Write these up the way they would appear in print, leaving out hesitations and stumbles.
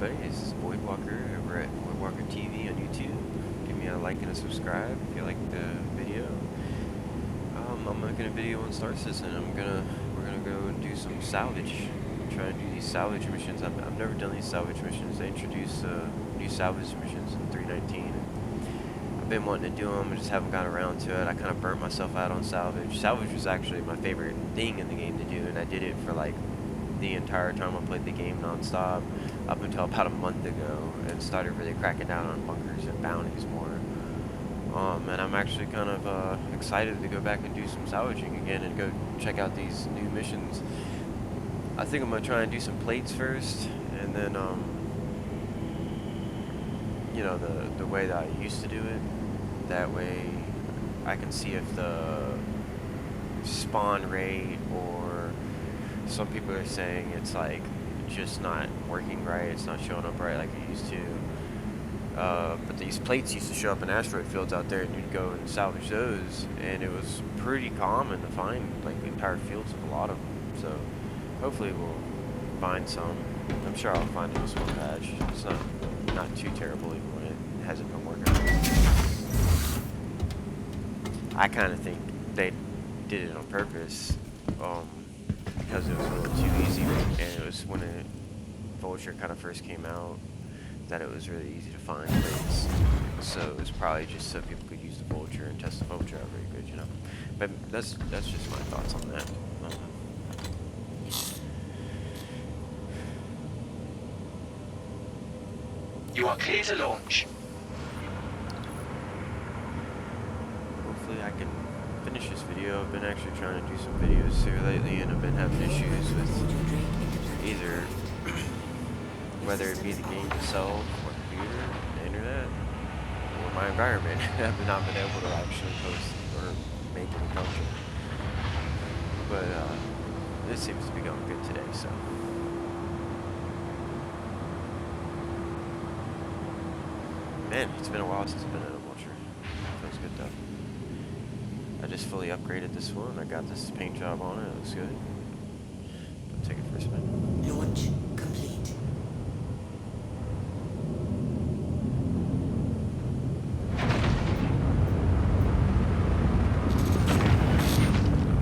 everybody. This is Void Walker over at Void Walker TV on YouTube. Give me a like and a subscribe if you like the video. I'm making a video on Star Citizen. We're gonna go and do some salvage. Try and do these salvage missions. I've never done these salvage missions. They introduced new salvage missions in 3.19. I've been wanting to do them, I just haven't gotten around to it. I kind of burnt myself out on salvage. Salvage was actually my favorite thing in the game to do, and I did it for like the entire time I played the game non-stop up until about a month ago, and started really cracking down on bunkers and bounties more. And I'm actually kind of excited to go back and do some salvaging again and go check out these new missions. I think I'm gonna try and do some plates first, and then you know, the way that I used to do it. That way I can see if the spawn rate, or some people are saying it's like just not working right, it's not showing up right like it used to. But these plates used to show up in asteroid fields out there, and you'd go and salvage those, and it was pretty common to find like entire fields of a lot of them. So hopefully we'll find some. I'm sure I'll find it in this one patch. It's not too terrible even when it hasn't been working. I kind of think they did it on purpose, because it was a little too easy, and it was when Vulture kind of first came out that it was really easy to find plates. So it was probably just so people could use the Vulture and test the Vulture out very good, you know. But that's just my thoughts on that. You are clear to launch. Hopefully I can finish this video. I've been actually trying to do some videos here lately, and I've been having issues with either whether it be the game itself, or computer, the internet, or my environment. I've not been able to actually post or make any content. But this seems to be going good today, so. Man, it's been a while since I've been in a Vulture. Feels good though. I just fully upgraded this one. I got this paint job on it. It looks good. I'll take it for a spin. Launch complete.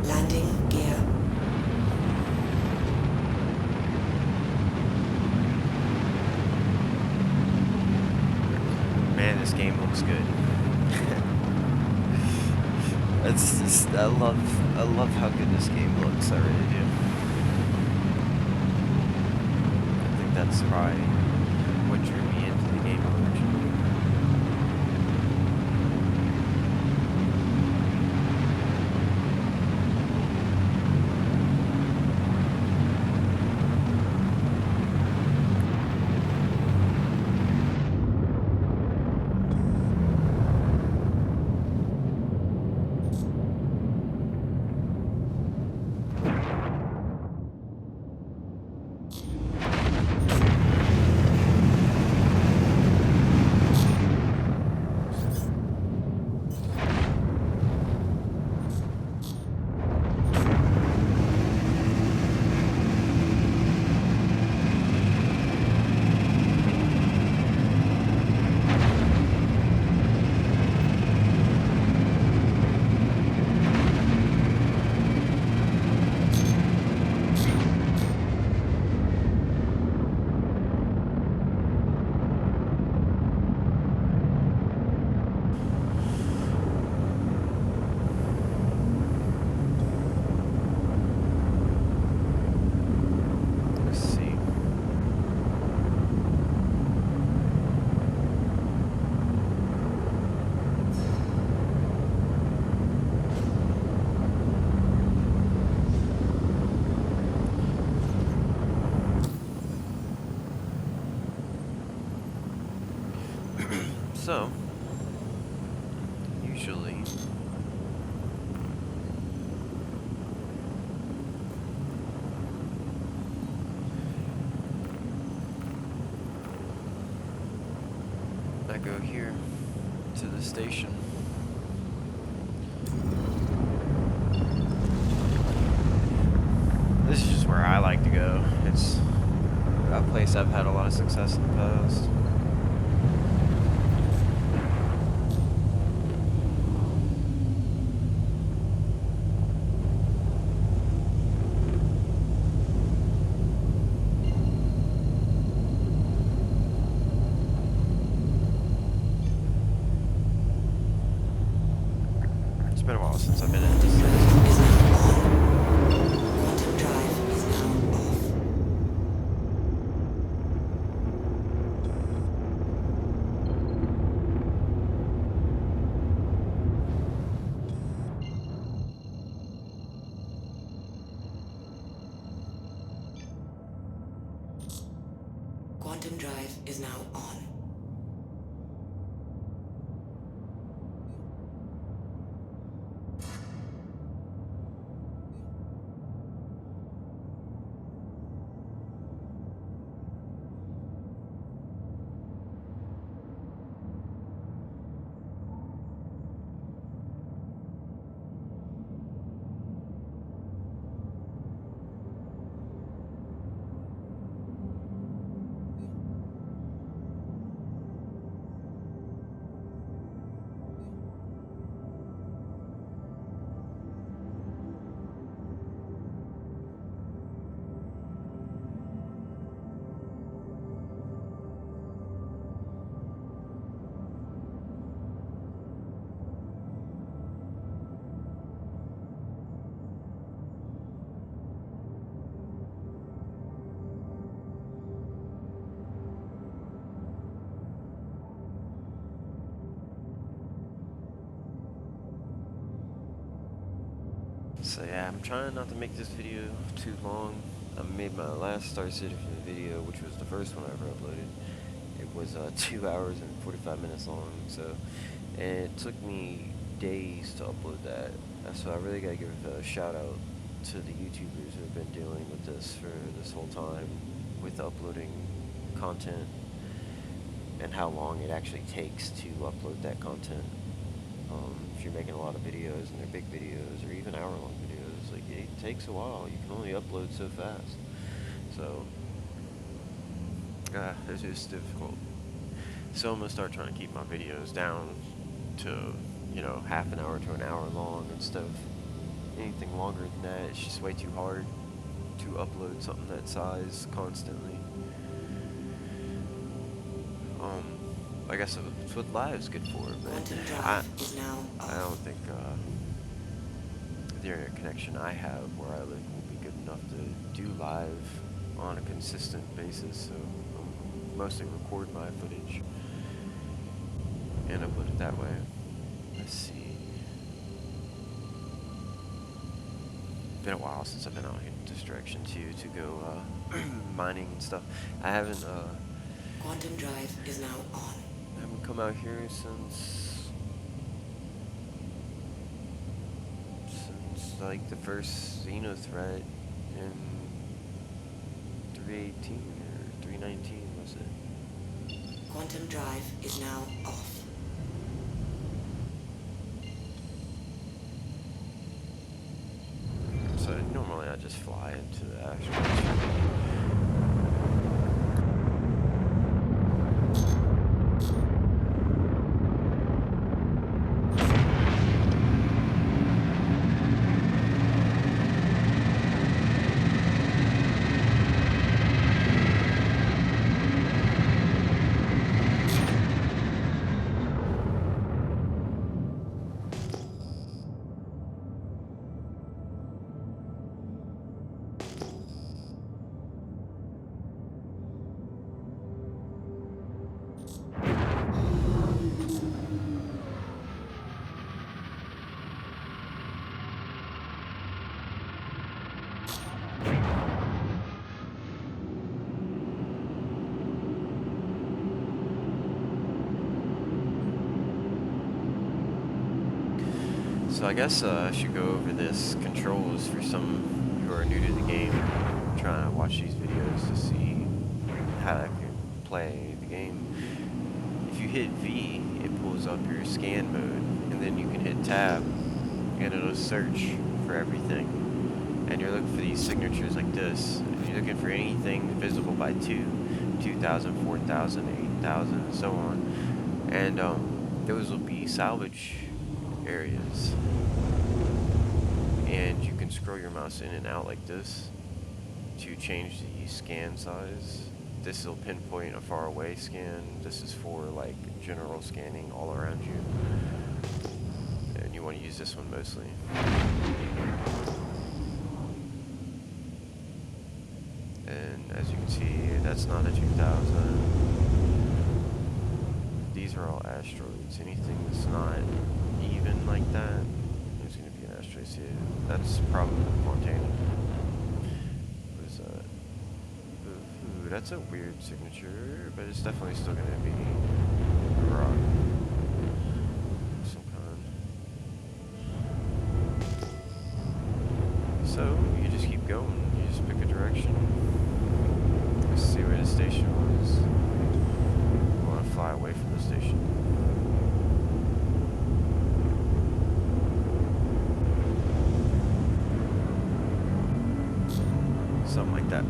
Landing gear. Man, this game looks good. It's just, I love how good this game looks. I really do. I think that's probably what drew me into the game originally. So, usually, I go here to the station. This is just where I like to go. It's a place place I've had a lot of success in the past. It's been a while since I've been in this thing. Quantum drive is now off. Quantum drive is now on. So yeah, I'm trying not to make this video too long. I made my last Star Citizen video, which was the first one I ever uploaded. It was 2 hours and 45 minutes long, so, and it took me days to upload that. So I really gotta give a shout out to the YouTubers who have been dealing with this for this whole time, with uploading content, and how long it actually takes to upload that content. If you're making a lot of videos and they're big videos or even hour-long videos, like it takes a while. You can only upload so fast. So, it's just difficult. So I'm gonna start trying to keep my videos down to, you know, half an hour to an hour long instead of anything longer than that. It's just way too hard to upload something that size constantly. I guess it's what Live's good for, but Quantum drive is now off. I don't think the internet connection I have where I live will be good enough to do live on a consistent basis, so I'll mostly record my footage and upload it that way. Let's see. Been a while since I've been out here in this direction too, to go mining and stuff. I haven't Quantum drive is now on. I haven't come out here since like the first Xeno threat in 318 or 319 was it? Quantum drive is now off. So normally I just fly into the Asteroid. So I guess I should go over this controls for some who are new to the game, trying to watch these videos to see how I can play the game. If you hit V, it pulls up your scan mode, and then you can hit tab, and it'll search for everything. And you're looking for these signatures like this. If you're looking for anything divisible by 2, 2,000, 4,000, 8,000, and so on. And those will be salvage areas. And you can scroll your mouse in and out like this to change the scan size. This will pinpoint a far away scan. This is for like general scanning all around you. And you want to use this one mostly. And as you can see, that's not a 2,000. These are all asteroids. Anything that's not even like that is going to be an asteroid. See, that's probably Montana. What is that? Ooh, that's a weird signature, but it's definitely still going to be a rock of some kind. So you just keep going. You just pick a direction. Let's see where the station was. You want to fly away from the station. Something like that.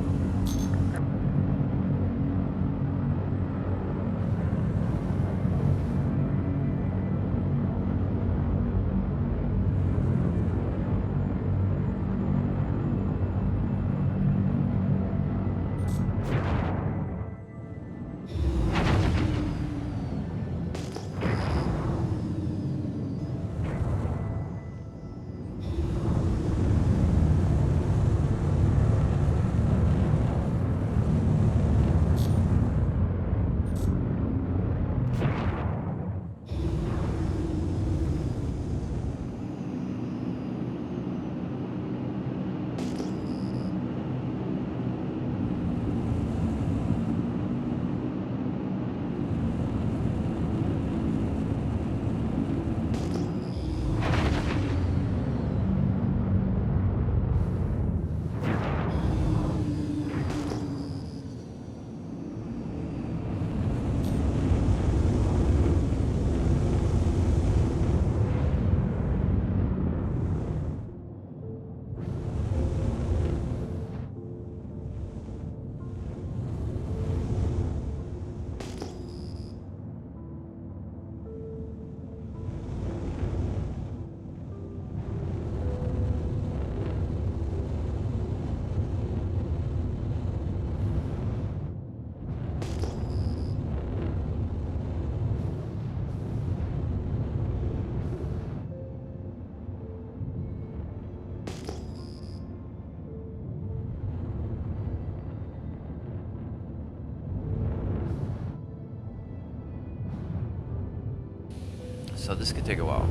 So this could take a while.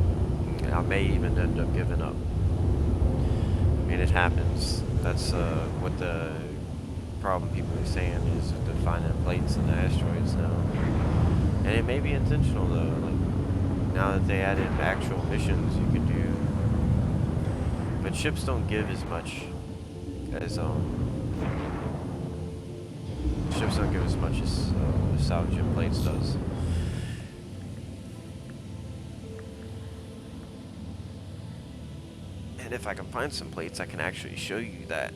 I may even end up giving up. I mean, it happens. That's what the problem people are saying is to find the plates in the asteroids now. And it may be intentional though. Like, now that they added actual missions you can do. But ships don't give as much as ships don't give as much as salvaging plates does. And if I can find some plates, I can actually show you that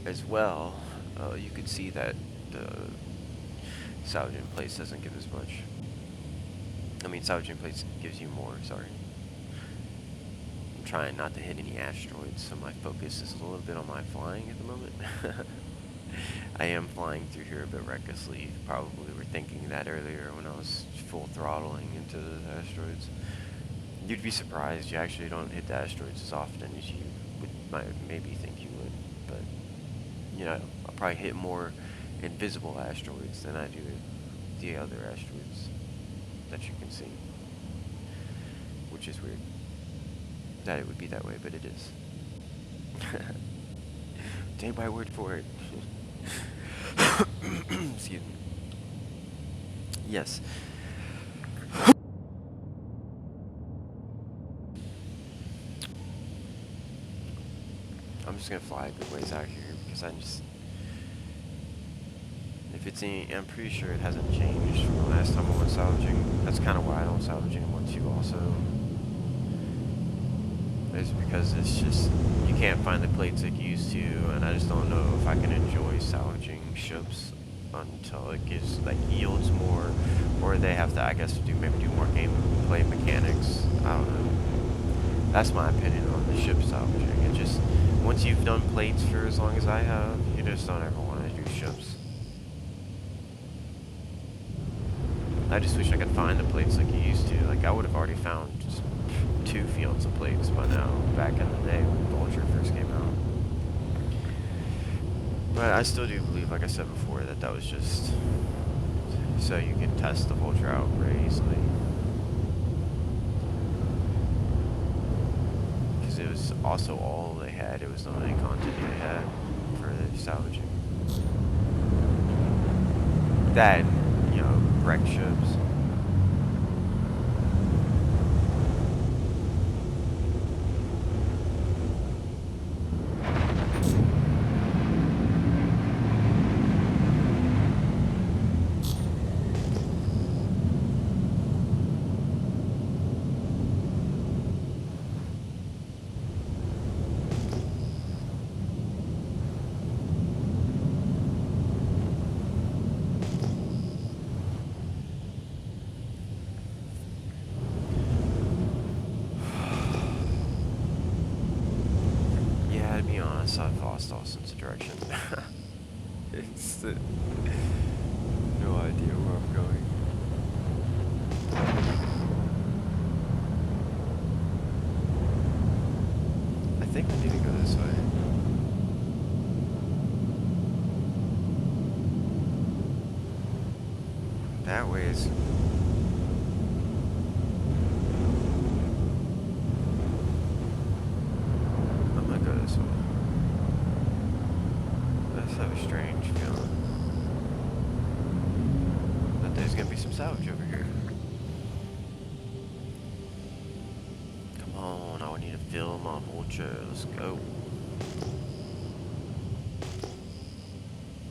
as well. You can see that the salvaging plates doesn't give as much. I mean, salvaging plates gives you more, sorry. I'm trying not to hit any asteroids, so my focus is a little bit on my flying at the moment. I am flying through here a bit recklessly. You probably were thinking that earlier when I was full throttling into the asteroids. You'd be surprised, you actually don't hit the asteroids as often as you might maybe think you would, but you know, I'll probably hit more invisible asteroids than I do the other asteroids that you can see, which is weird that it would be that way, but it is. Take my word for it. Excuse me. Yes. I'm just gonna fly a good ways out here because if it's any, I'm pretty sure it hasn't changed from the last time I went salvaging. That's kind of why I don't salvage anymore too also. It's because it's just, you can't find the plates like you used to, and I just don't know if I can enjoy salvaging ships until it gives like yields more, or they have to, I guess, maybe do more gameplay mechanics. I don't know. That's my opinion on the ship salvaging. It just, once you've done plates for as long as I have, you just don't ever want to do ships. I just wish I could find the plates like you used to. Like, I would have already found just 2 fields of plates by now, back in the day when Vulture first came out. But I still do believe, like I said before, that that was just so you can test the Vulture out very easily. Because it was also all they had. It was the only content they had for the salvaging. That, you know, wrecked ships. Yeah, to be honest, I've lost all sense of direction. It's no idea where I'm going. I think we need to go this way. That way is... I'm gonna go this way. I just have a strange feeling that there's gonna be some salvage over here. Come on, I need to fill my vulture. Let's go.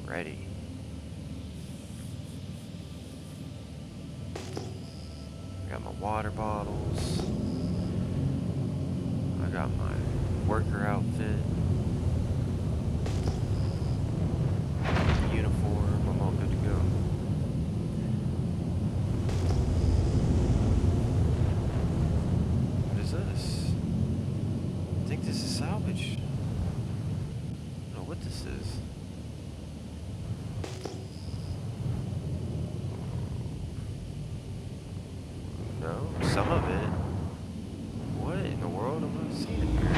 Ready. I got my water bottles. I got my worker outfit. Uniform. I'm all good to go. What is this? I think this is salvage. I don't know what this is. No, some of it. What in the world am I seeing here?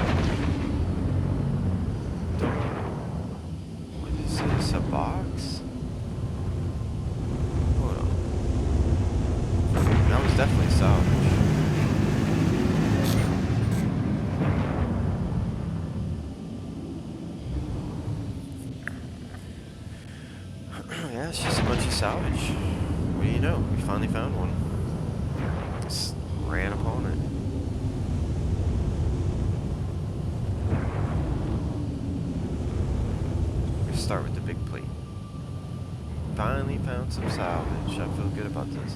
What is this? A box? Hold on. That was definitely salvage. Yeah, it's just a bunch of salvage. What do you know? We finally found one. Just ran upon it. Let's start with the big plate. Finally found some salvage. I feel good about this.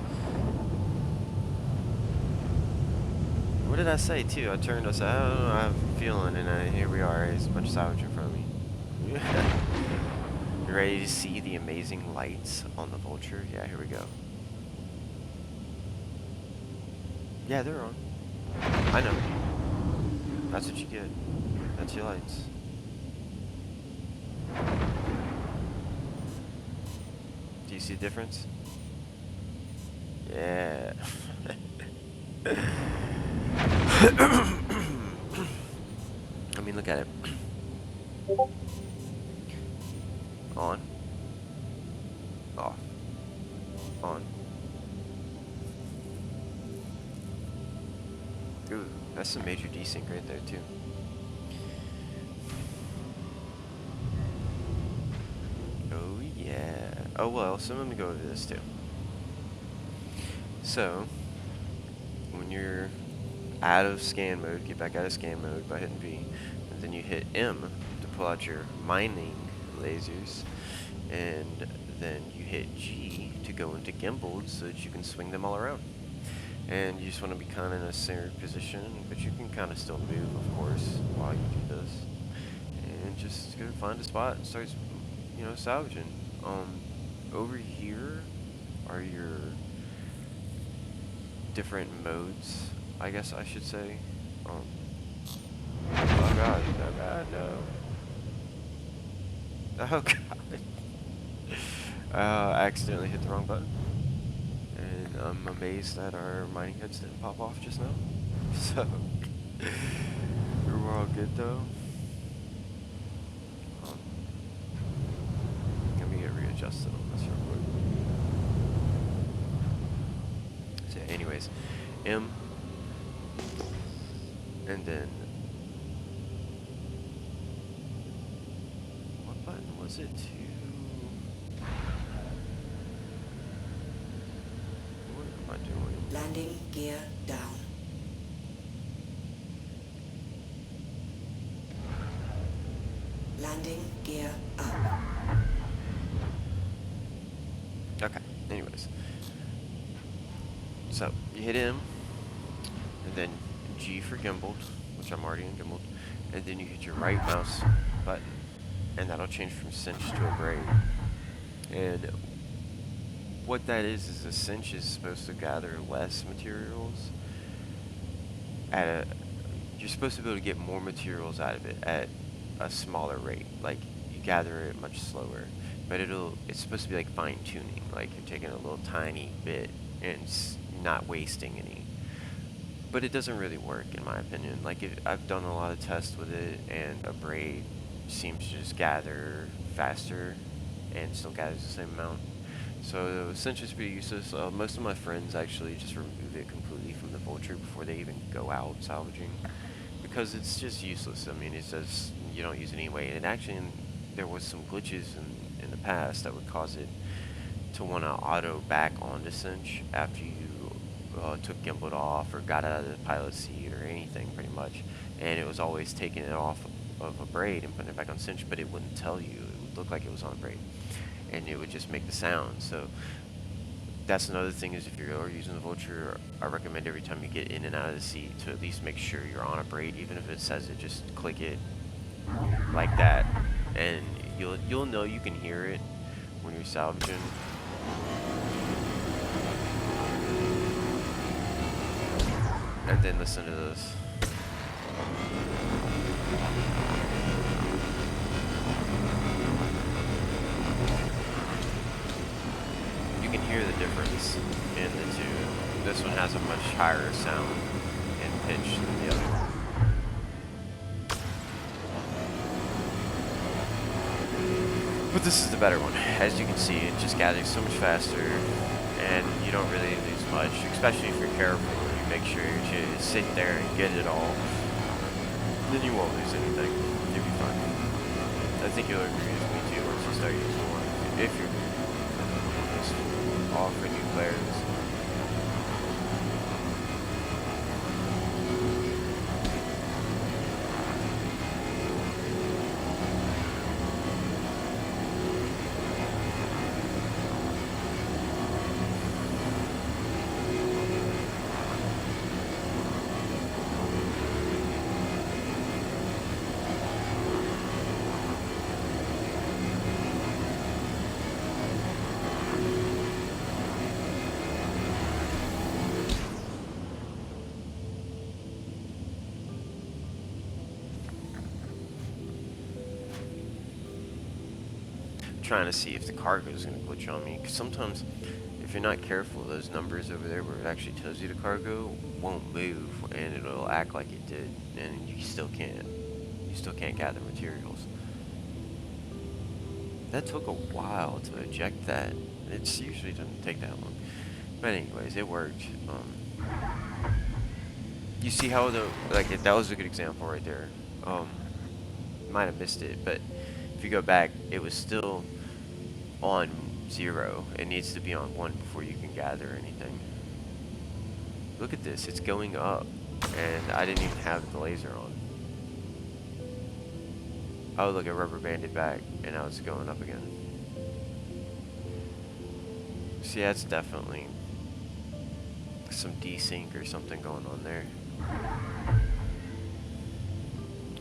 What did I say too? I turned, I said, I don't know, I have a feeling, and here we are. There's a bunch of salvage in front of me. You ready to see the amazing lights on the Vulture? Yeah, here we go. Yeah, they're on. I know. That's what you get. That's your lights. Do you see the difference? Yeah. I mean, look at it. On. Off. On. Ooh, that's some major desync right there, too. Oh, yeah. Oh, well, so let me go over this, too. So, when you're out of scan mode, get back out of scan mode by hitting V, and then you hit M to pull out your mining lasers, and then you hit G to go into gimbaled so that you can swing them all around. And you just want to be kind of in a centered position, but you can kind of still move, of course, while you do this. And just go find a spot and start, you know, salvaging. over here are your different modes, I guess I should say. Oh god, oh god, no. Oh god. I accidentally hit the wrong button. And I'm amazed that our mining heads didn't pop off just now. So, we're all good though. Let me get readjusted on this real quick. So anyways, M, and then, what button was it to? What am I doing? Landing gear down. Landing gear up. Okay, anyways. So, you hit M, and then G for gimbaled, which I'm already in gimbaled, and then you hit your right mouse button, and that'll change from cinch to a braid. And what that is a cinch is supposed to gather less materials at a, you're supposed to be able to get more materials out of it at a smaller rate. Like, you gather it much slower, but it's supposed to be like fine tuning, like you're taking a little tiny bit and not wasting any. But it doesn't really work, in my opinion. Like, I've done a lot of tests with it, and a braid seems to just gather faster and still gathers the same amount. So cinch is pretty useless. Most of my friends actually just remove it completely from the Vulture before they even go out salvaging, because it's just useless. I mean, it says you don't use it anyway, and actually there was some glitches in the past that would cause it to want to auto back onto cinch after you took gimbal off or got out of the pilot seat or anything, pretty much. And it was always taking it off of a braid and putting it back on cinch, but it wouldn't tell you. It would look like it was on a braid, and it would just make the sound. So that's another thing, is if you're using the Vulture, I recommend every time you get in and out of the seat to at least make sure you're on a braid. Even if it says it, just click it like that, and you'll know. You can hear it when you're salvaging. And then listen to this. You can hear the difference in the two. This one has a much higher sound and pitch than the other one. But this is the better one. As you can see, it just gathers so much faster, and you don't really lose much, especially if you're careful. You make sure to sit there and get it all. Then you won't lose anything. You'll be fine. I think you'll agree with me too once you start using one. If you're just all for new players. Trying to see if the cargo is going to glitch on me, because sometimes if you're not careful, those numbers over there where it actually tells you the cargo won't move, and it'll act like it did, and you still can't gather materials. That took a while to eject that. It usually doesn't take that long, but anyways, it worked. You see how that was a good example right there. Might have missed it, but if you go back, it was still on 0. It needs to be on 1 before you can gather anything. Look at this, it's going up, and I didn't even have the laser on. Oh, look, it rubber banded back, and now it's going up again. See, that's definitely some desync or something going on there.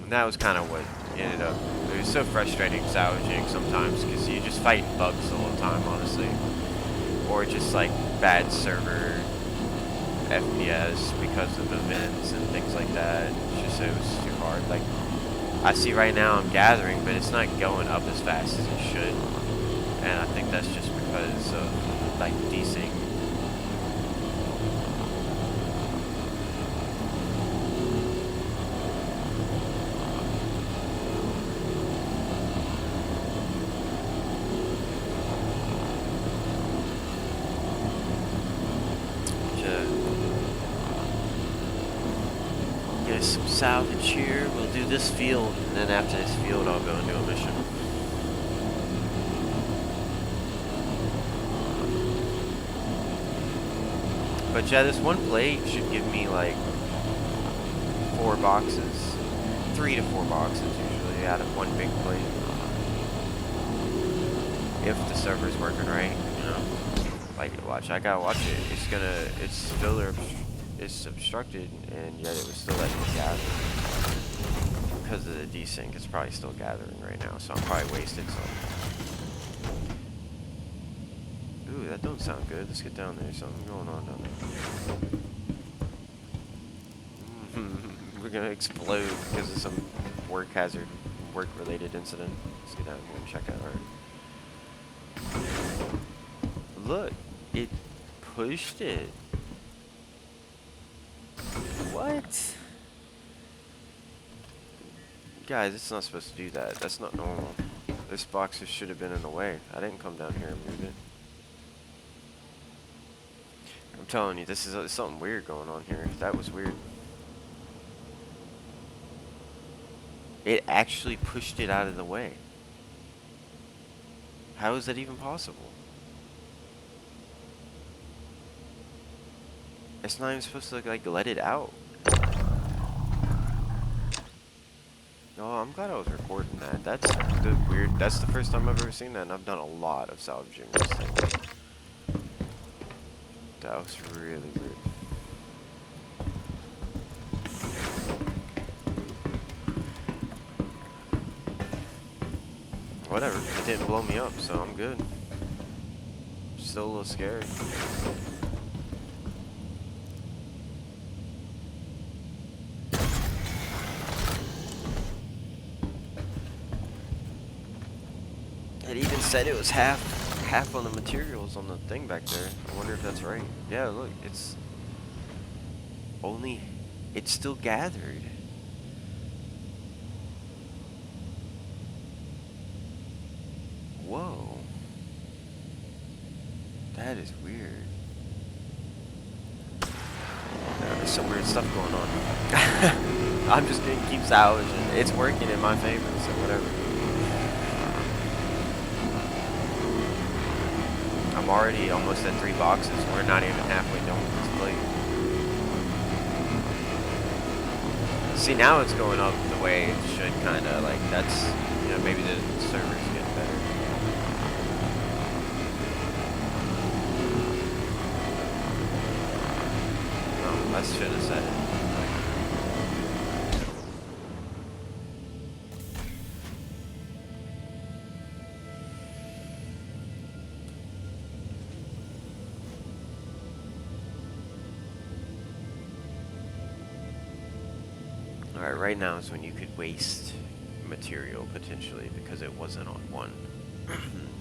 And that was kind of what ended up, it was so frustrating salvaging sometimes because you just fight bugs the whole time, honestly, or just like bad server FPS because of events and things like that. It's just, it was too hard. Like, I see right now I'm gathering, but it's not going up as fast as it should, and I think that's just because of like desync. Get some salvage here. We'll do this field, and then after this field, I'll go and do a mission. But yeah, this one plate should give me like 4 boxes, 3 to 4 boxes usually out of one big plate. If the server's working right, you know. Like, watch, I gotta watch it. It's filler. It's obstructed, and yet it was still letting me gather. Because of the desync, it's probably still gathering right now, so I'm probably wasted some. Ooh, that don't sound good. Let's get down there. Something going on down there. We're gonna explode because of some work hazard, work-related incident. Let's get down here and check out our... Look, it pushed it. What? Guys, it's not supposed to do that. That's not normal. This box just should have been in the way. I didn't come down here and move it. I'm telling you, this is something weird going on here. That was weird. It actually pushed it out of the way. How is that even possible? It's not even supposed to like let it out. Oh, I'm glad I was recording that. That's the weird. That's the first time I've ever seen that, and I've done a lot of salvaging this thing. That was really weird. Whatever. It didn't blow me up, so I'm good. Still a little scared. It even said it was half on the materials on the thing back there. I wonder if that's right. Yeah, look, it's still gathered. Whoa. That is weird. There's some weird stuff going on. I'm just gonna keep salvaging. It's working in my favor, so whatever. I'm already almost at 3 boxes. We're not even halfway done with this plate. See, now it's going up the way it should, kind of. Like, that's, you know, maybe the server's getting better. No, I should have said it. Alright, right now is when you could waste material, potentially, because it wasn't on one.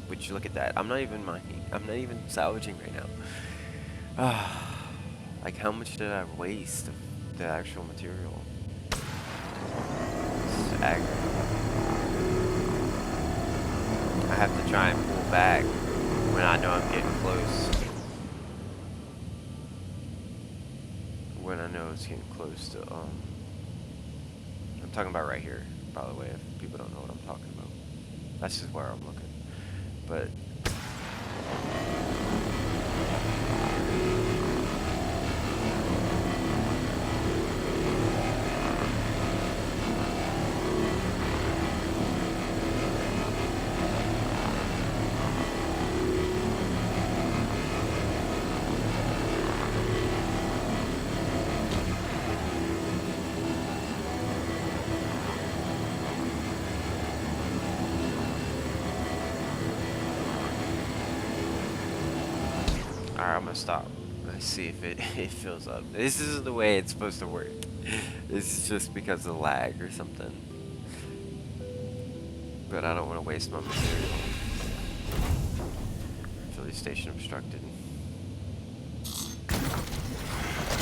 Which, look at that. I'm not even mining. I'm not even salvaging right now. Like, how much did I waste of the actual material? It's aggravating. I have to try and pull back when I know I'm getting close. When I know it's getting close to, I'm talking about right here, by the way, if people don't know what I'm talking about. That's just where I'm looking. But Alright, I'm gonna stop. Let's see if it, it fills up. This isn't the way it's supposed to work. This is just because of lag or something. But I don't want to waste my material. Filling station obstructed.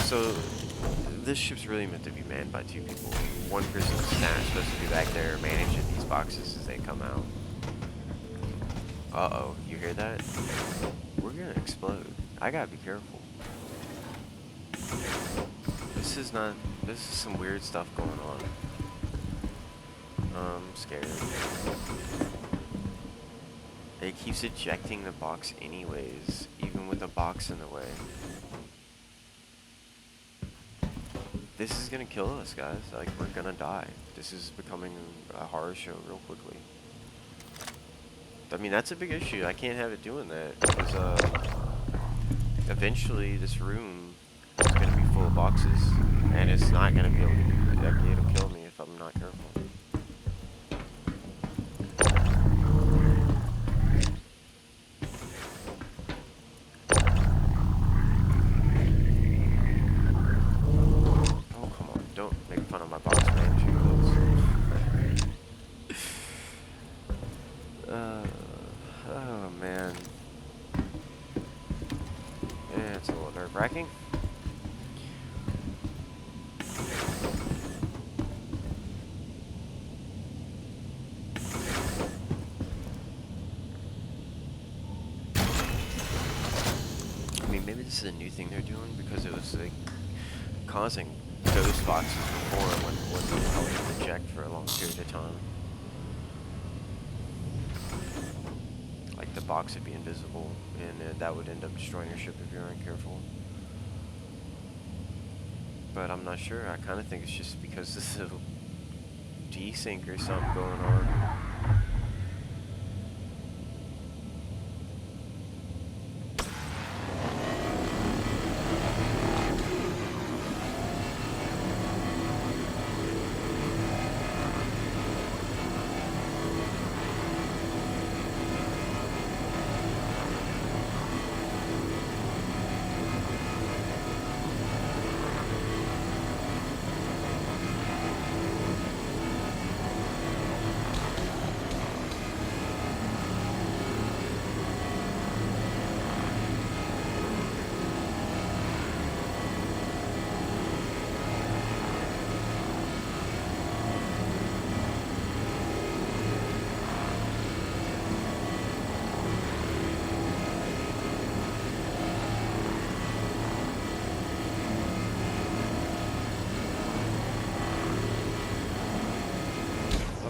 So, this ship's really meant to be manned by 2 people. One person's supposed to be back there managing these boxes as they come out. Uh-oh, you hear that? We're gonna explode. I gotta be careful. This is some weird stuff going on. I'm scared. It keeps ejecting the box anyways, even with the box in the way. This is gonna kill us, guys. Like, we're gonna die. This is becoming a horror show real quickly. I mean, that's a big issue. I can't have it doing that, because eventually this room is gonna be full of boxes, and it's not gonna be able to kill me if I'm not careful. Oh, come on. Don't make fun of my box managing clothes. Oh, man. Yeah, it's a little nerve-wracking. I mean, maybe this is a new thing they're doing, because it was like causing ghost boxes before when they would eject for a long period of time. Like the box would be invisible, and that would end up destroying your ship if you weren't careful. But I'm not sure. I kind of think it's just because this is a desync or something going on.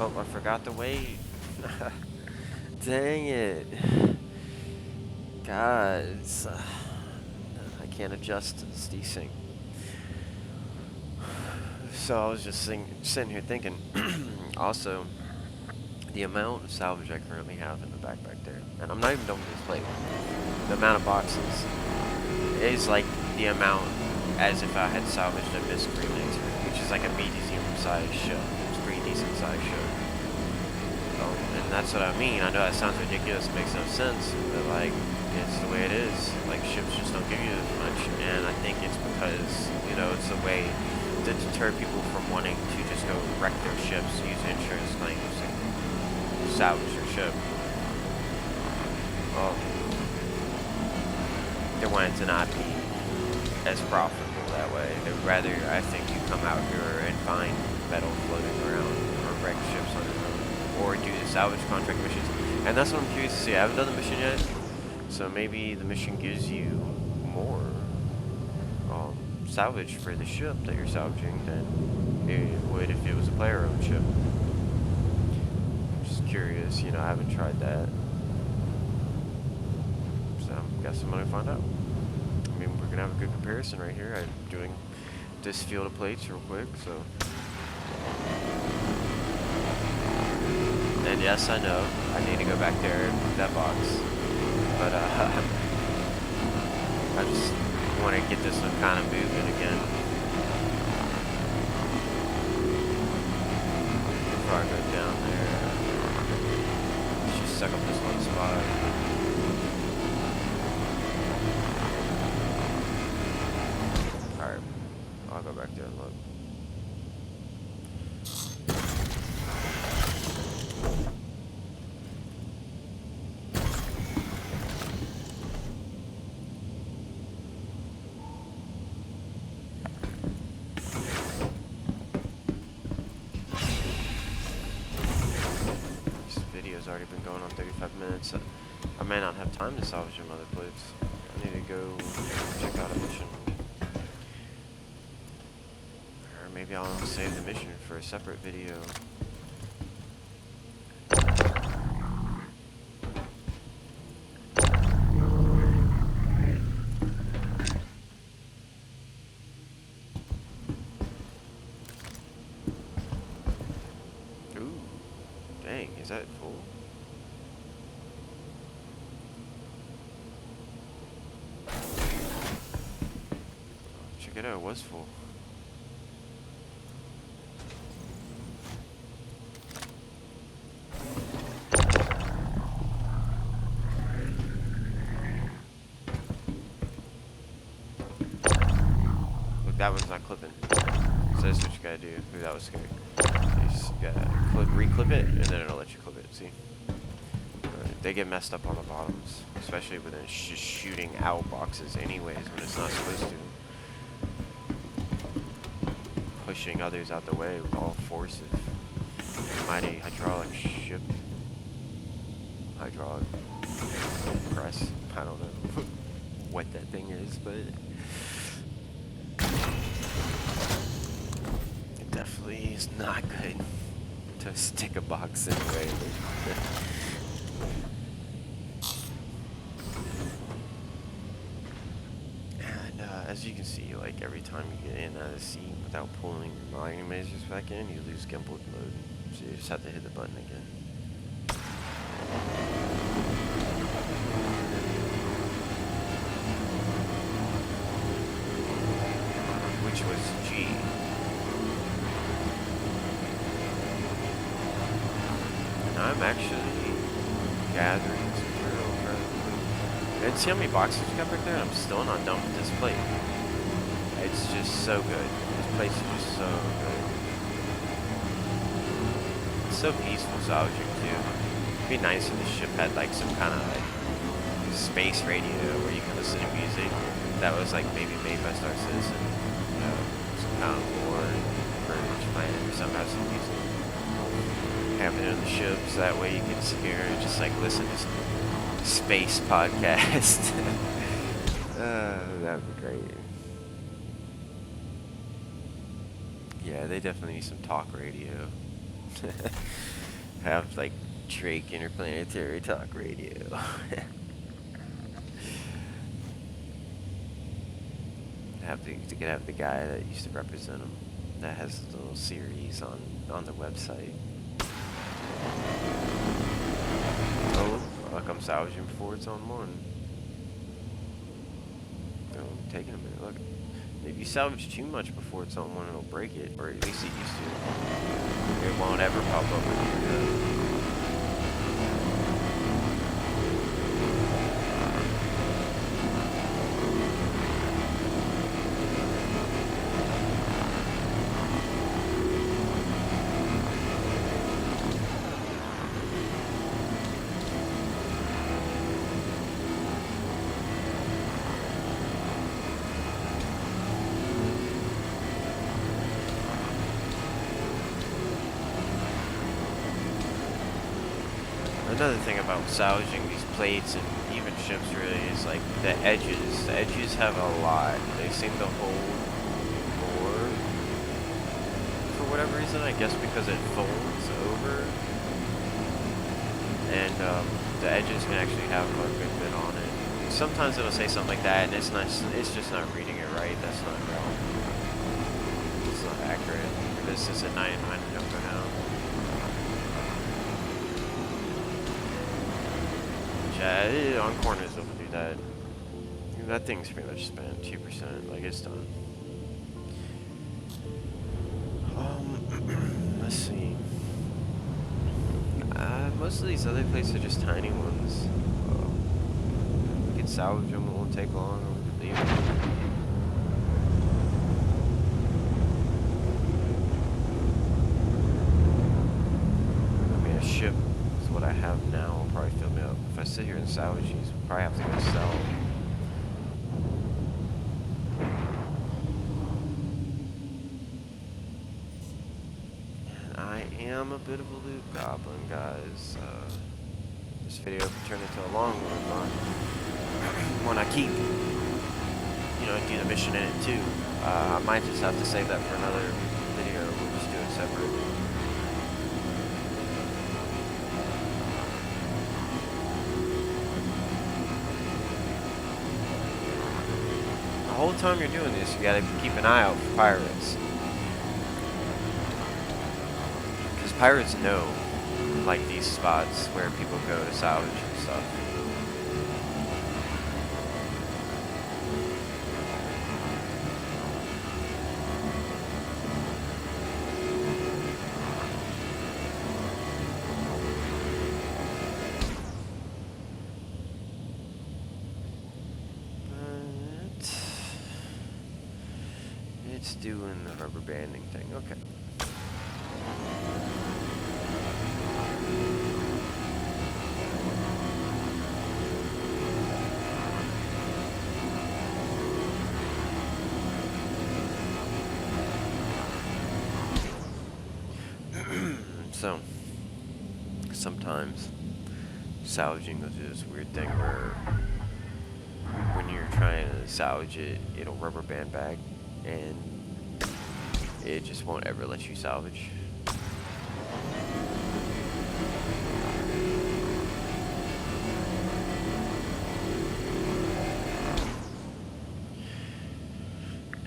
Oh, I forgot to wait. Dang it. God, I can't adjust to this desync. So I was just sitting here thinking, also, the amount of salvage I currently have in the backpack there, and I'm not even done with this plate, the amount of boxes is like the amount as if I had salvaged a Miss Green Lantern, which is like a medium-sized ship. It's a pretty decent-sized ship. And that's what I mean. I know that sounds ridiculous, it makes no sense, but like, it's the way it is. Like, ships just don't give you as much, and I think it's because, you know, it's a way to deter people from wanting to just go wreck their ships, use insurance claims, and salvage their ship. They want it to not be as profitable that way. They'd rather, I think, you come out here and find metal floating around, or wreck ships on your own, or do the salvage contract missions. And that's what I'm curious to see. I haven't done the mission yet, so maybe the mission gives you more salvage for the ship that you're salvaging than it would if it was a player-owned ship. I'm just curious, you know, I haven't tried that. So I guess I'm gonna find out. I mean, we're gonna have a good comparison right here. I'm doing this field of plates real quick, so. And yes, I know, I need to go back there and move that box. But I just want to get this one kind of moving again. Before I go down there. Let's just suck up this one spot. back there and look. This video's already been going on 35 minutes. I may not have time to salvage them other plates. I need to go check out a mission. Or maybe I'll save the mission for a separate video. Ooh, dang, is that full? Check it out, it was full. Look, that one's not clipping. So that's what you gotta do. Ooh, that was scary. You just gotta re-clip it, and then it'll let you clip it, see? They get messed up on the bottoms, especially when it's just shooting out boxes anyways when it's not supposed to. Pushing others out the way with all forces. Mighty hydraulic ship. Hydraulic press. I don't know what that thing is, but it definitely is not good to stick a box in the way. And as you can see, like every time you get in out of the seat without pulling your volume measures back in, you lose gimbal mode. So you just have to hit the button again. Which was G. And I'm actually gathering some material for. And see how many boxes you got back there? I'm still not done with this plate. It's just so good. This place is just so good. It's so peaceful salvaging too. It'd be nice if the ship had like some kind of like space radio where you can listen to music that was like maybe made by Star Citizen. Some kind of lore for each planet or something, have some music happening on the ship, so that way you can sit here and just like listen to some space podcast. That'd be great. Yeah, they definitely need some talk radio. Have like Drake interplanetary talk radio. Have the guy that used to represent him that has a little series on the website. Oh, look, I'm salvaging before it's on one. Oh, taking a minute. Look, if you salvage too much before it's on one, it'll break it, or at least it used to. It won't ever pop up with you. Another thing about salvaging these plates and even ships really is like the edges. The edges have a lot. They seem to hold more for whatever reason. I guess because it folds over, and the edges can actually have a good bit on it. Sometimes it'll say something like that, and it's not. It's just not reading it right. That's not real. It's not accurate. This is a 99 number now. Yeah, on corners it'll do that. That thing's pretty much spent 2%, like it's done. Let's see. Most of these other places are just tiny ones. We can salvage them, it won't take long, or we can leave them. sit here and salvage these. We'll probably have to go sell. And I am a bit of a loot goblin, guys. This video could turn into a long one when I keep, you know, do the mission in it too. I might just have to save that for another video. We'll just do it separate. The whole time you're doing this, you gotta keep an eye out for pirates. Because pirates know, like, these spots where people go to salvage and stuff. It's doing the rubber banding thing. Okay. So, sometimes salvaging goes through this weird thing where when you're trying to salvage it, it'll rubber band back and it just won't ever let you salvage.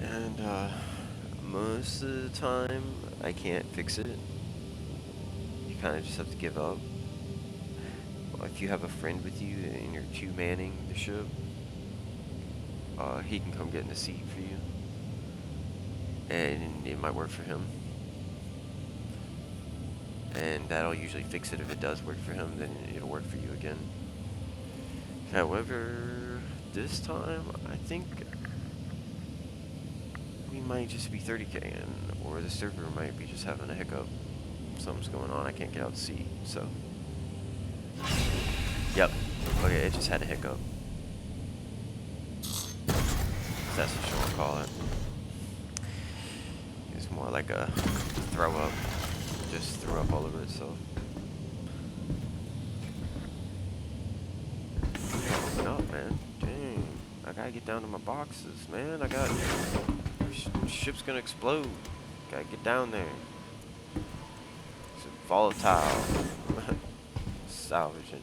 And most of the time I can't fix it. You kind of just have to give up. If you have a friend with you and you're two manning the ship, he can come get in the seat for you. And it might work for him. And that'll usually fix it. If it does work for him, then it'll work for you again. However, this time, I think we might just be 30k in, or the server might be just having a hiccup. Something's going on, I can't get out to sea, so. Yep, okay, it just had a hiccup. That's what you want to call it. It's more like a throw up. Just threw up all over itself. Open up, man. Dang. I gotta get down to my boxes, man. I got... ship's gonna explode. Gotta get down there. It's volatile. Salvage and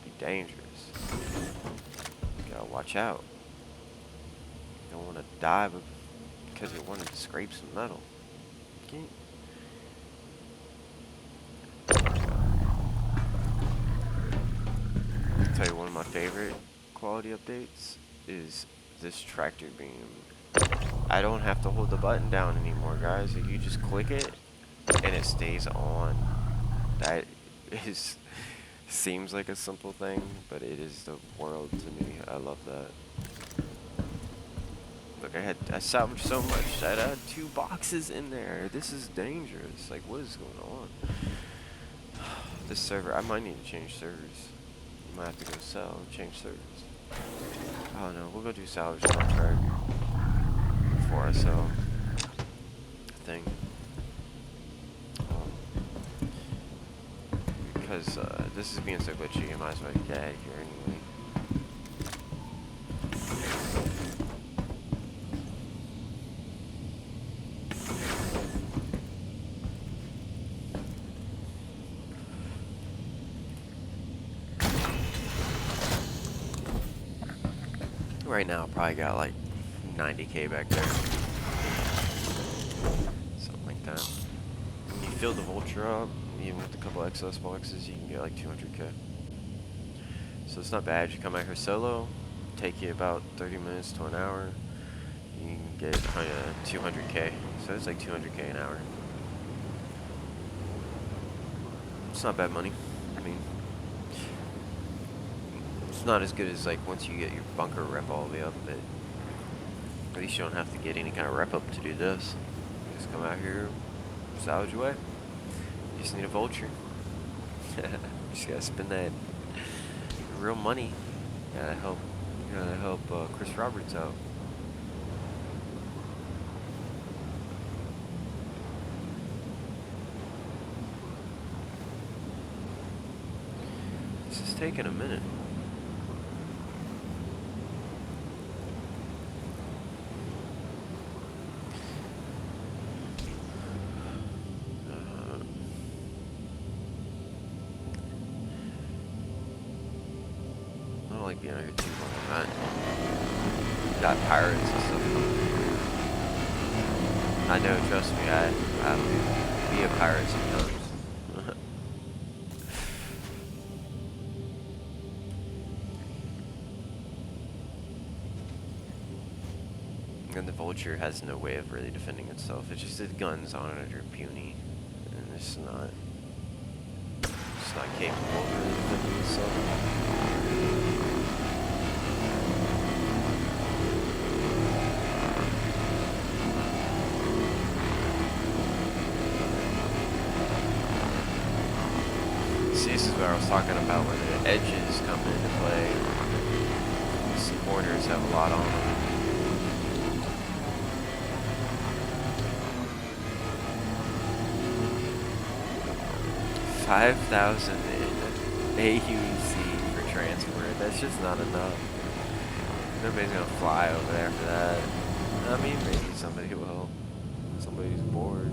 be dangerous. Gotta watch out. You don't want to die because you wanted to scrape some metal. Okay. I'll tell you one of my favorite quality updates is this tractor beam. I don't have to hold the button down anymore, guys. You just click it and it stays on. That is seems like a simple thing, but it is the world to me. I love that. Look, I salvaged so much. I had 2 boxes in there. This is dangerous. Like, what is going on? This server, I might need to change servers. You might have to go sell and change servers. Oh no, we'll go do salvage contract before I sell the thing. Because this is being so glitchy, I might as well get out of here anyway. Right now, I probably got like 90k back there. Something like that. When you fill the vulture up, even with a couple XS boxes, you can get like 200k. So it's not bad. You come out here solo, take you about 30 minutes to an hour. You can get 200k. So it's like 200k an hour. It's not bad money. I mean, it's not as good as like once you get your bunker rep all the way up, but at least you don't have to get any kind of rep up to do this. Just come out here, salvage away. You just need a vulture. Just gotta spin that real money. Gotta help Chris Roberts out. This is taking a minute. I don't like being out here too long. Got pirates and stuff. I know, trust me, I be a pirate sometimes. And the Vulture has no way of really defending itself. It's just the guns on it are puny, and it's not capable of really defending itself. See, this is what I was talking about when the edges come into play. The supporters have a lot on them. 5,000 in AUC for transport. That's just not enough. Nobody's gonna fly over there for that. I mean, maybe somebody will. Somebody's bored.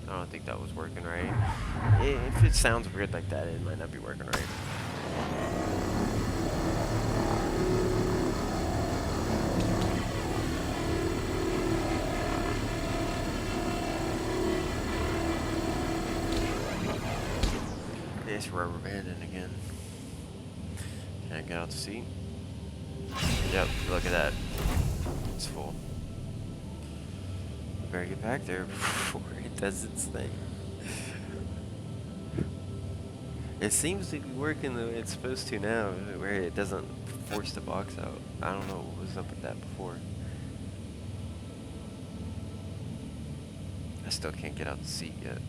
I don't think that was working right. If it sounds weird like that, it might not be working right. It's rubber banding again. Can I get out to sea? Yep, look at that. It's full. Better get back there before it does its thing. It seems to be working the way it's supposed to now, where it doesn't force the box out. I don't know what was up with that before. I still can't get out the seat yet.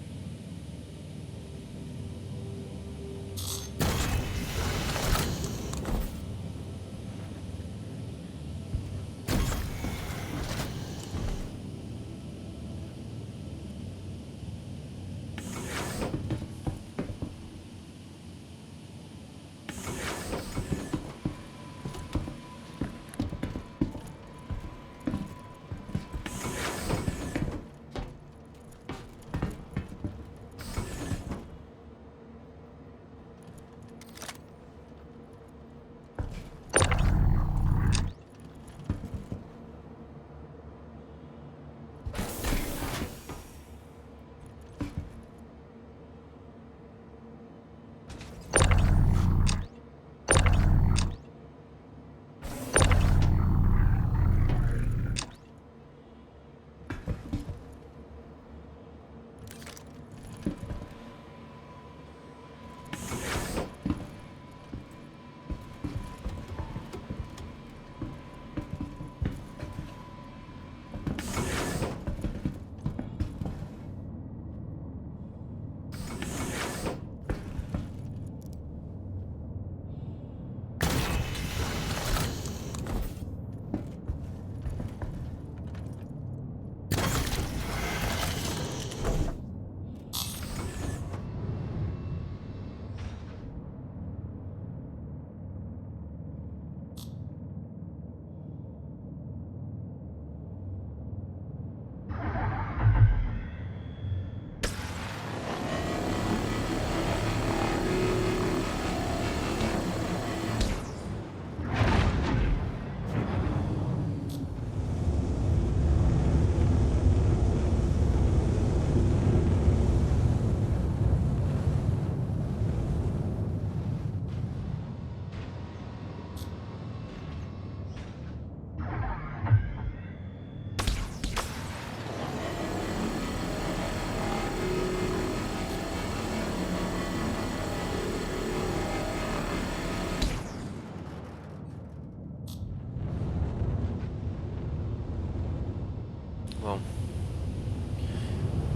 Well,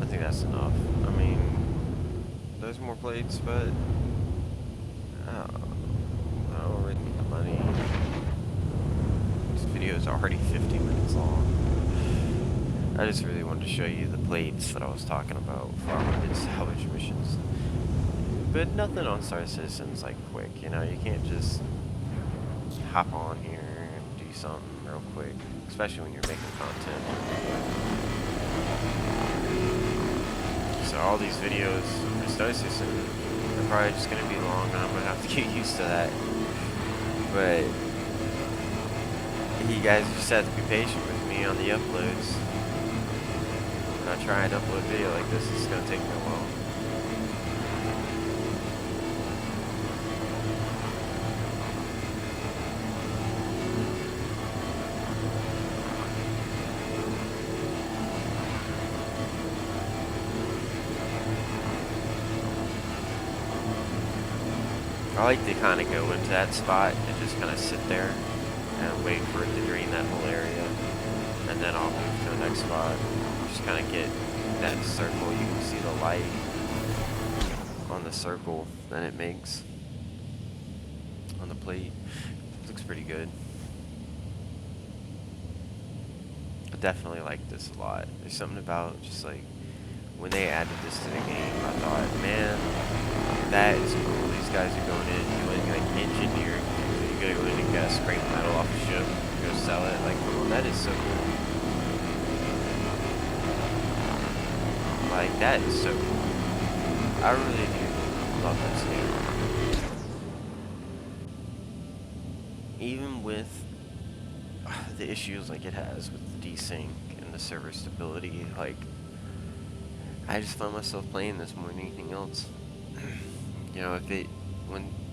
I think that's enough. I mean, there's more plates, but I don't really need the money. This video is already 50 minutes long. I just really wanted to show you the plates that I was talking about for our salvage missions. But nothing on Star Citizen's like quick, you know, you can't just hop on here and do something real quick, especially when you're making content. So all these videos for Star Citizen are probably just going to be long, and I'm going to have to get used to that. But you guys just have to be patient with me on the uploads. When I try and upload video like this, it's going to take me a while. I like to kind of go into that spot and just kind of sit there and wait for it to drain that whole area, and then I'll move to the next spot. Just kind of get that circle. You can see the light on the circle that it makes on the plate. It looks pretty good. I definitely like this a lot. There's something about just like when they added this to the game, I thought, man, that is cool. These guys are going in doing like engineering. You gotta go in and get scrape metal off the ship, go sell it. Like, come on, that is so cool. Like, that is so cool. I really do love this game. Even with the issues like it has with the desync and the server stability, like, I just found myself playing this more than anything else. You know,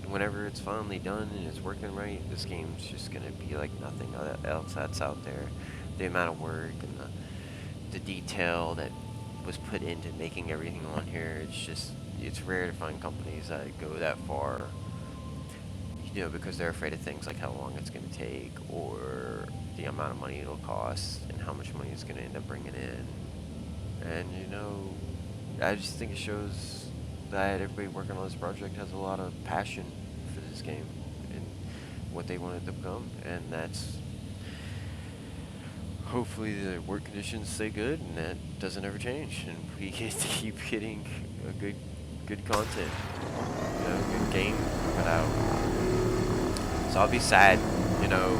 whenever it's finally done and it's working right, this game's just gonna be like nothing else that's out there. The amount of work and the detail that was put into making everything on here, it's rare to find companies that go that far. You know, because they're afraid of things like how long it's gonna take, or the amount of money it'll cost, and how much money it's gonna end up bringing in. And you know, I just think it shows that everybody working on this project has a lot of passion for this game and what they want it to become, and that's hopefully the work conditions stay good and that doesn't ever change, and we get to keep getting a good content, you know, good game put out. So I'll be sad, you know.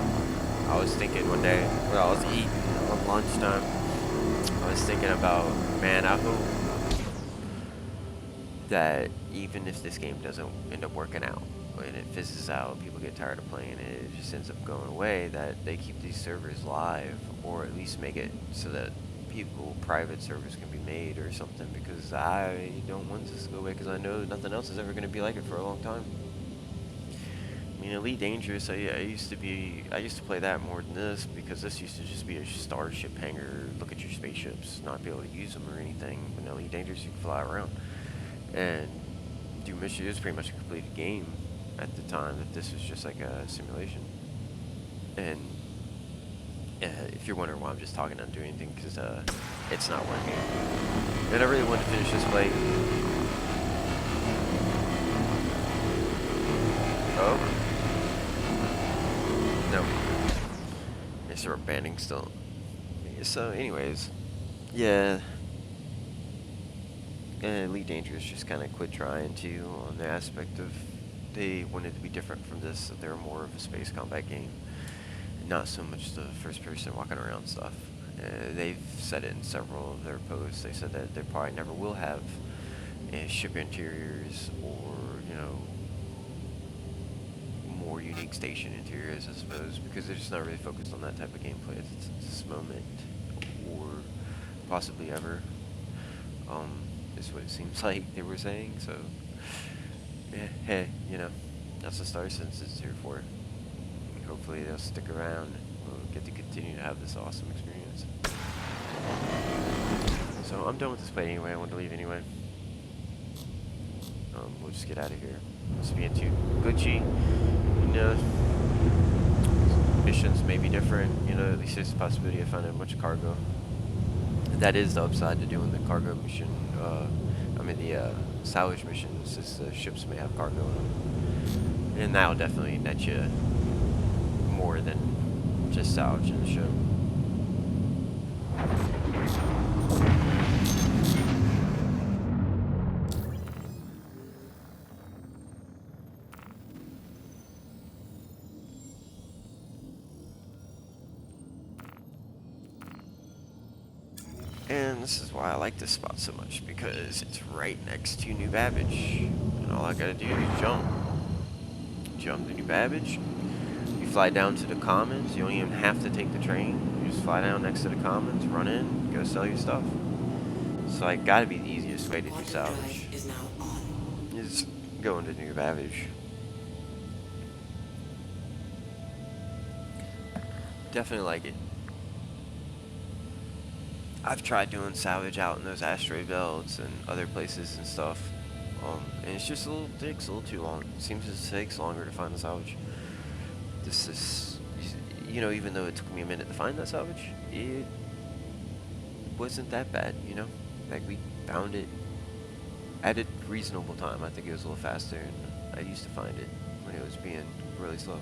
I was thinking one day when I was eating on lunchtime, I was thinking about, man, I hope that even if this game doesn't end up working out, and it fizzes out, people get tired of playing it, it just ends up going away, that they keep these servers live, or at least make it so that private servers can be made or something, because I don't want this to go away, because I know nothing else is ever going to be like it for a long time. I mean, Elite Dangerous, I used to play that more than this, because this used to just be a starship hangar, look at your spaceships, not be able to use them or anything. But in Elite Dangerous, you can fly around and do missions. It was pretty much a completed game at the time, that this was just like a simulation. And if you're wondering why I'm just talking, not doing anything, because it's not working. And I really wanted to finish this plate. Oh. No. They start abandoning still. So anyways, yeah. And Elite Dangerous just kind of quit trying to, on the aspect of they wanted to be different from this, that they were more of a space combat game, not so much the first person walking around stuff. They've said it in several of their posts. They said that they probably never will have ship interiors, or, you know, more unique station interiors, I suppose, because they're just not really focused on that type of gameplay at this moment, or possibly ever. Is what it seems like they were saying. So, yeah, hey, you know, that's the Star Citizen is here for. Hopefully they'll stick around. We'll get to continue to have this awesome experience. So I'm done with this play anyway. I want to leave anyway. We'll just get out of here. It's being too glitchy. You know, missions may be different. You know, at least there's a possibility of finding a bunch of cargo. That is the upside to doing the cargo mission. I mean the salvage missions, is the ships may have cargo in them, and that'll definitely net you more than just salvaging the ship. And this is why I like this spot so much, because it's right next to New Babbage. And all I gotta do is jump. Jump to New Babbage. You fly down to the Commons. You don't even have to take the train. You just fly down next to the Commons, run in, go sell your stuff. So like, gotta be the easiest way to do salvage. Is now on. Is going to New Babbage. Definitely like it. I've tried doing salvage out in those asteroid belts and other places and stuff, and it's just takes a little too long. It seems it takes longer to find the salvage. This is, you know, even though it took me a minute to find that salvage, it wasn't that bad, you know? Like, we found it at a reasonable time. I think it was a little faster, and I used to find it when it was being really slow.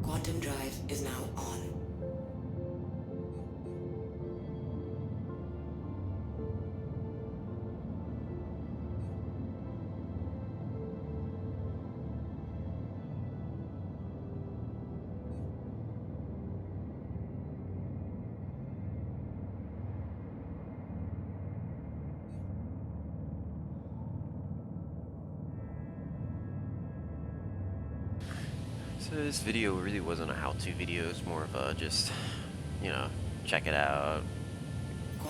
Quantum drive is now on. So this video really wasn't a how-to video, it's more of a just, you know, check it out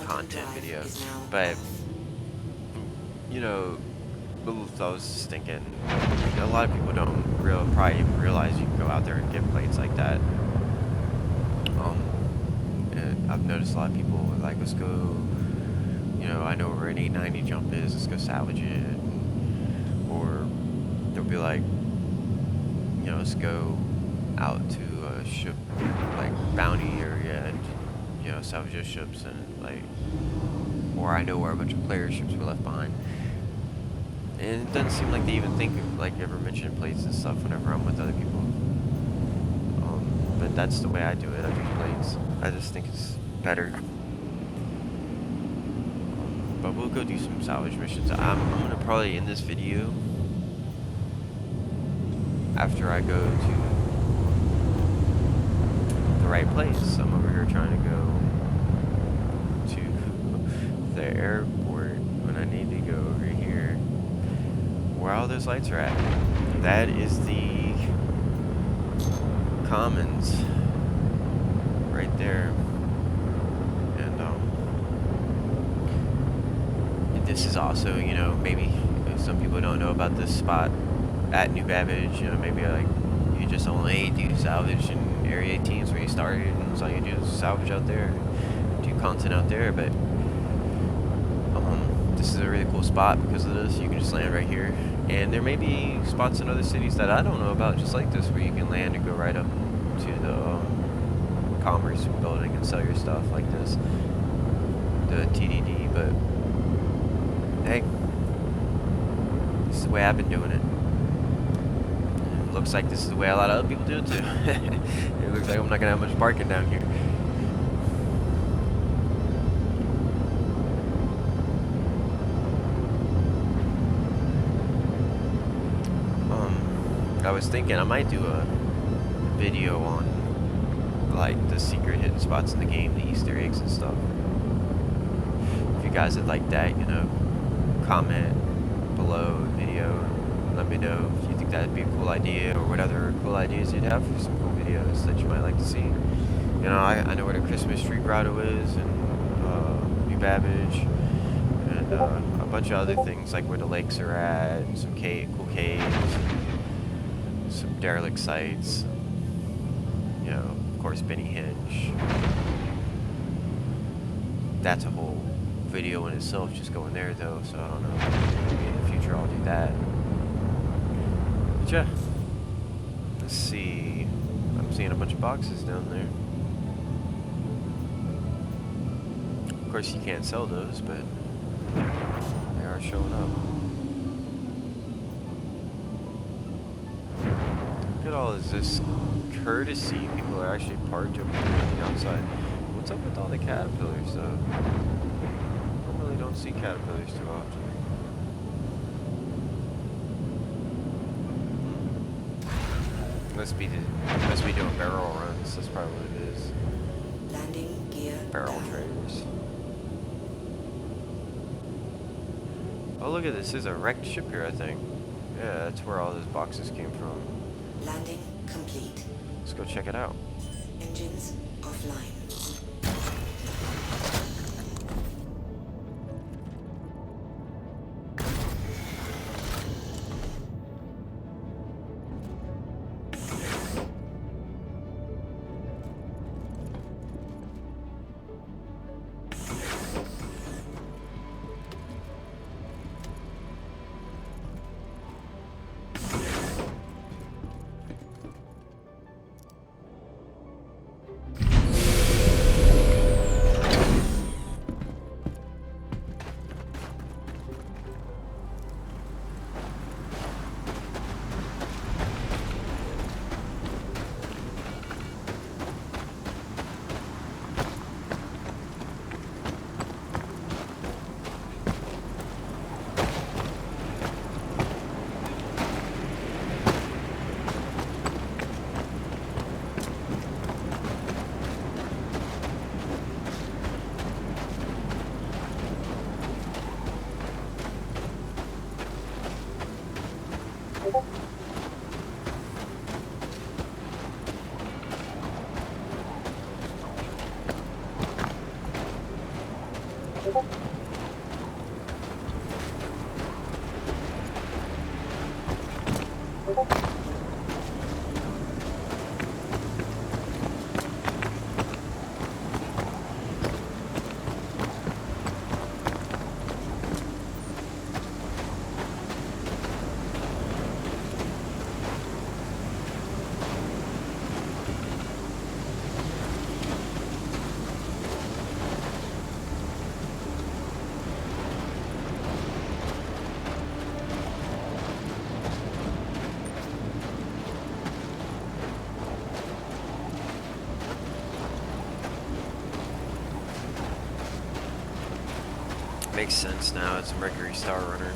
content video. But, you know, I was just thinking, a lot of people don't probably even realize you can go out there and get plates like that. And I've noticed a lot of people are like, let's go, you know, I know where an 890 jump is, let's go salvage it. Or they'll be like, you know, let's go out to a ship, like, bounty area and, you know, salvage those ships, and, like, or I know where a bunch of player ships were left behind. And it doesn't seem like they even think of, like, ever mention plates and stuff whenever I'm with other people. But that's the way I do it. I do plates. I just think it's better. But we'll go do some salvage missions. I'm gonna probably end this video after I go to the right place. I'm over here trying to go to the airport when I need to go over here where all those lights are at. that is the commons right there. And this is also, you know, maybe some people don't know about this spot at New Babbage. You know, maybe like you just only do salvage in Area 18 is where you started, and so you do salvage out there, do content out there. But this is a really cool spot because of this. You can just land right here, and there may be spots in other cities that I don't know about, just like this, where you can land and go right up to the commerce building and sell your stuff like this, the TDD. But hey, this is the way I've been doing it. It looks like this is the way a lot of other people do it too. It looks like I'm not gonna have much parking down here. I was thinking I might do a video on like the secret hidden spots in the game, the Easter eggs and stuff. If you guys would like that, you know, comment below the video. Let me know if you think that'd be a cool idea, or what other cool ideas you'd have for some cool videos that you might like to see. You know, I know where the Christmas tree grotto is, and New Babbage, and a bunch of other things like where the lakes are at, and some cool caves, some derelict sites. You know, of course, Benny Hinge. That's a whole video in itself, just going there though. So I don't know. Maybe in the future I'll do that. But yeah, let's see. I'm seeing a bunch of boxes down there. Of course, you can't sell those, but they are showing up. Look at all this courtesy. People are actually parked over here on the outside. What's up with all the caterpillars, though? I really don't see caterpillars too often. Must be doing barrel runs. That's probably what it is. Landing gear. Barrel down. traders. Oh, look at this. There's a wrecked ship here, I think. Yeah, that's where all those boxes came from. Landing complete. Let's go check it out. Engines offline. Makes sense now. It's a Mercury Star Runner.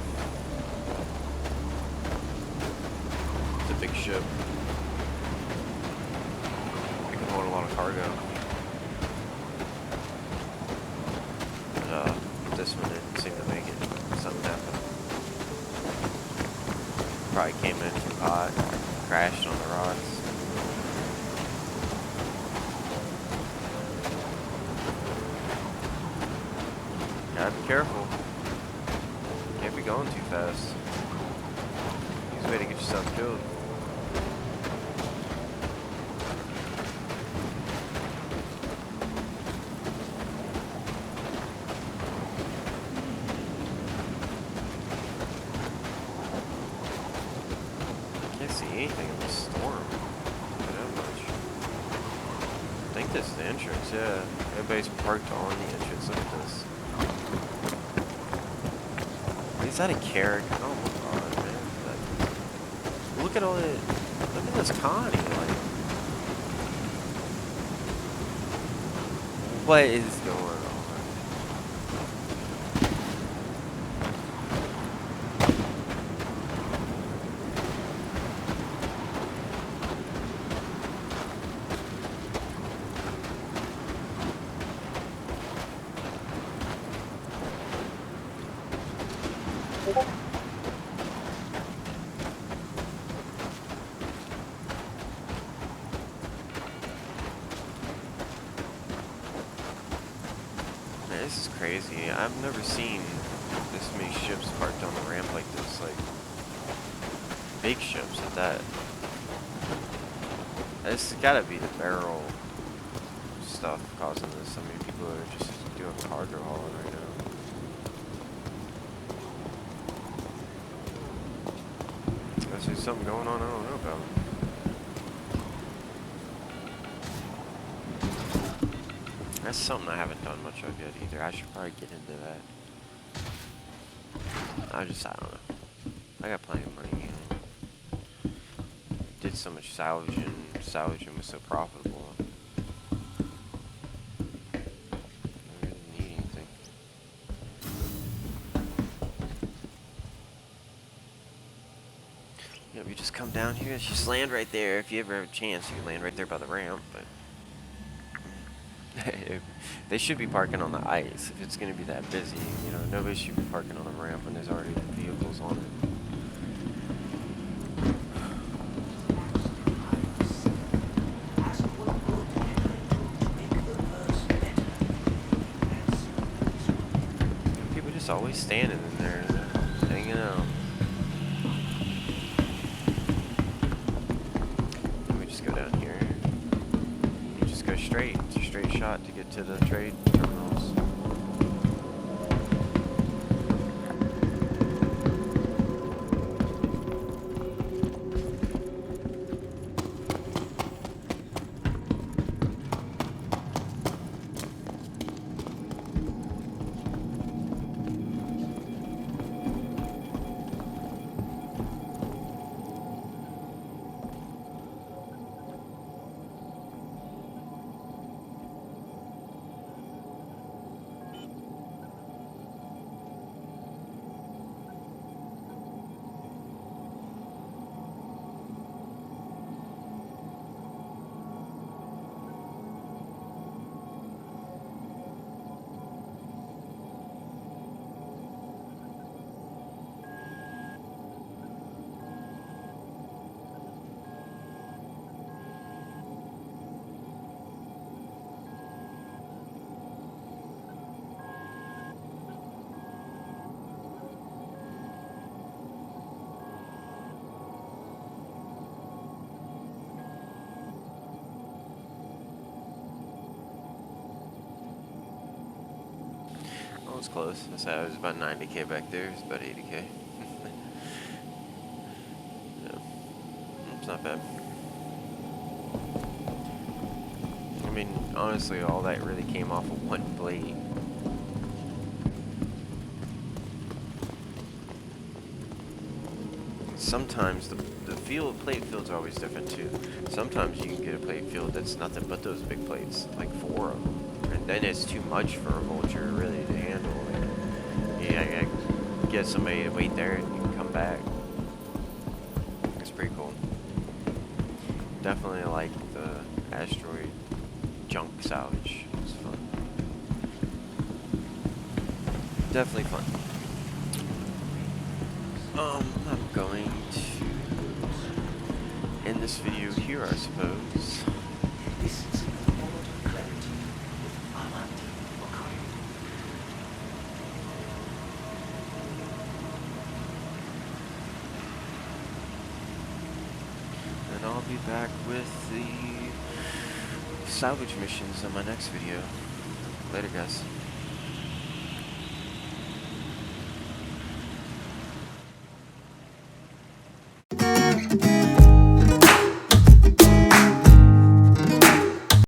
It's a big ship. It can hold a lot of cargo. But this one didn't seem to make it. Something happened. probably came in too hot, crashed on the rocks. Gotta be careful. Can't be going too fast. Easy way to get yourself killed. Can't see anything in the storm. Not that much. I think this is the entrance, yeah. Everybody's parked on the entrance. Look at this. Is that a carrot? Oh my god, man. Look at all the. Look at this Connie. Like, what is going on? Man, this is crazy. I've never seen this many ships parked on the ramp like this. Like, big ships at that. This has gotta be the barrel stuff causing this. I mean, people are just doing cargo hauling right now. Unless there's something going on I don't know about. That's something I haven't done much of yet either. I should probably get into that. I don't know. I got plenty of money. You know. Did so much salvaging. Salvaging was so profitable. I don't really need anything. Yeah, you just come down here. Just land right there. If you ever have a chance, you can land right there by the ramp. But they should be parking on the ice if it's going to be that busy. You know, nobody should be parking on the ramp when there's already vehicles on it. People just always standing in there, hanging out. Let me just go down here. You just go straight. It's a straight shot to get to the trade terminals. Oh, it's close. I said it was about 90k back there. It's about 80k. Yeah. It's not bad. I mean, honestly, all that really came off of one blade. Sometimes the plate fields are always different too. Sometimes you can get a plate field that's nothing but those big plates, like 4 of them. And then it's too much for a vulture really to handle. Like, yeah, I gotta get somebody to wait there and you can come back. It's pretty cool. Definitely like the Asteroid junk salvage. It's fun. Definitely fun. I'm going to end this video here, I suppose. This is an order clarity with Amanda McCoy. And I'll be back with the salvage missions in my next video. Later, guys.